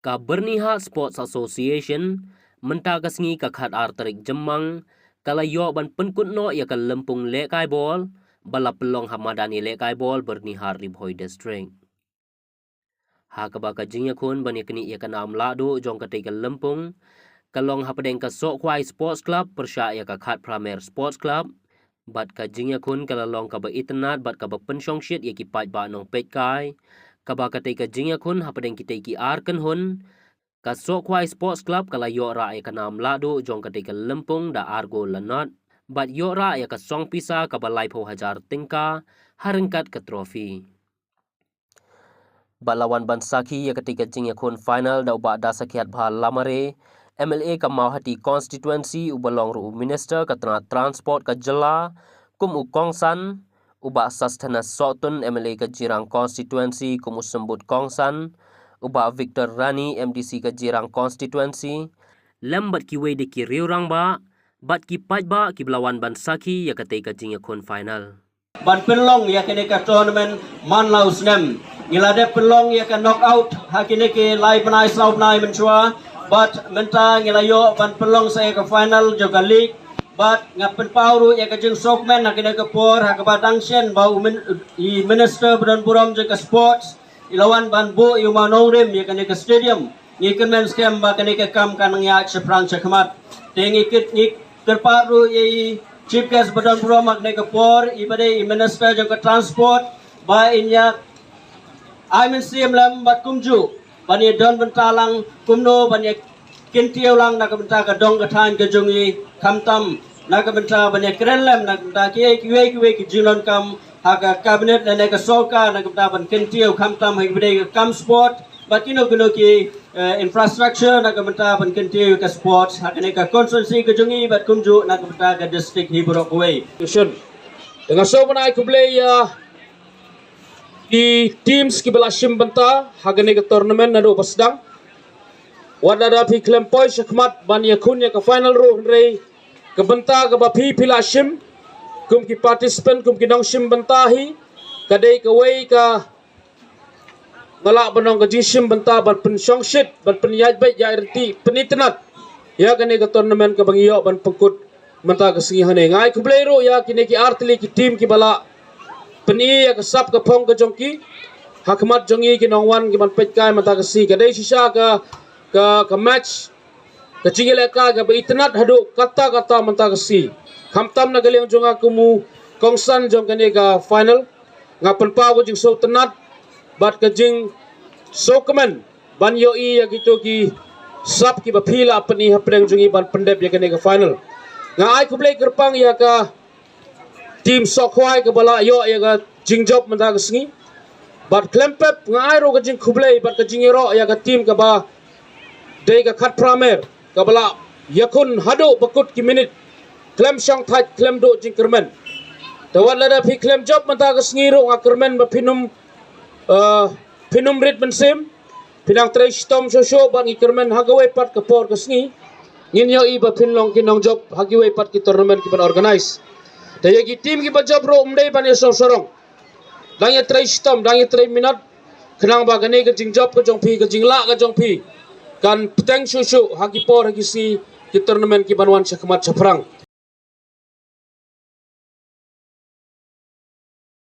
Ka Berniha Sports Association menta kasngi ka khat arterik jemang kala yo ban penkut no ya ka lempung lekai bol bala pelong hamadani lekai bol Berniha Ribhoi District. Ha ka baka jingya kun ban yakni ya ka nam ladu jong ka ka lempung kalong hapadeng ka sok kwai sports club persya ya ka khat Pramer Sports Club bat ka jingya kun kala long ka ba itnat bat ka ba pensyong shit ya ki pat ba nong pet kai kaba ka ka jingya kun hapadeng kita ki arkan hun ka sok kwai sports club kala yo ra ya ka nam ladu jong ka ka lempung da argo lanot bat yo ra ya ka song pisa ka ba laipo hajar tingka harengkat ke trofi. Balawan Bansaki ya ketika jingya kun final da uba da sakiat bha lamare MLA ka Mauhati constituency ubalong ru minister ka transport ka jela kum u Kongsan uba sastana sotun MLA ka Jirang constituency kum sembut Kongsan uba Victor Rani MDC ka Jirang constituency lambat ki we de ki riurang ba bat ki pat ba ki Balawan Bansaki ya ketika jingya kun final. Ban pelong ya kene ka tournament man laus nem ngilade pelong ya ka knockout hakine ke lai banai sau banai menchua but menta ngilayo ban pelong saya ke final juga league but ngapen pauru ya ka jeng sokmen hakine ke por hakaba dangshen bau minister badan buram je ke sports ilawan ban bu yu manongrim ya kene ke stadium ngiken men scam ba kene ke kam kanang ya seprang cekmat tengi kit ngik terparu ye Chief Guest Badan Buram Magne Kapor, ibade Minister Jangka Transport, ba inya Aimin Siem Lam Bat Kumju, bani Don Bentalang Kumno, bani Kintiau Lang nak benta ka dong ka than ka jungi kamtam nak benta bani Krenlem nak benta kiwe ki jilon kam haka cabinet na ka soka nak benta ban Kintiau kamtam ibade kam sport, bat kino ki infrastructure nak benta ban Kintiau ka sport haka ka constituency ka jungi bat kumju nak benta ka district Hiburok Way. Dengan sobanai kublay di teams kibala shimbanta hagane ke tournament nado pasdang wadada pi klempoi shakmat ban yakun ya ke final ro rei ke benta ke bapi pila shim kum ki participant kum ki nong shimbanta hi kadai ke wei ka ngala banong ke jishim benta ban pensyong shit ban penyaj baik ya erti penitnat ya kane ke tournament ke bangiyo ban pengkut menta ke singi hane ngai kublay ro ya kine ki artli ki team ki bala peni ya kesap ke pong ke jongki hakmat jongi ki nongwan ki man petkai mata ke si kadai sisa ke match ke cingileka ke beitnat hadu kata mata ke si kamtam na galeng jonga kumu Kongsan jong kane ka final ngapen pa wo jing so tenat bat ke jing so kemen ban yo i ya gitu ki sap ki bapila peni hapdeng jongi ban pendep ya kane ka final ngai kublai kerpang ya ka tim sokhwai ke bala yo ya ga jingjob menta ke singi bat klempep ngai ro ke jing kublai bat ke jingero ya ga tim ke ba dei ka khat pramer ke bala yakun hado bakut ki minute klem syang thai klem do jing kermen tawat lada phi klem job menta ke singi ro nga kermen ba pinum rit bensim pinang trai stom sosho ban ki kermen hagawe pat ke por ke singi ngin yo i ba pinlong ki nong job hagawe pat ki tournament ki ban organize daya ki tim ki bajab ro umdai ban yesong sorong dang ya trai stom dang ya trai minat kenang ba gane ke jingjob ke jong phi ke jingla ke jong phi kan peteng susu hagi por hagi si ki tournament ki banwan sakmat saprang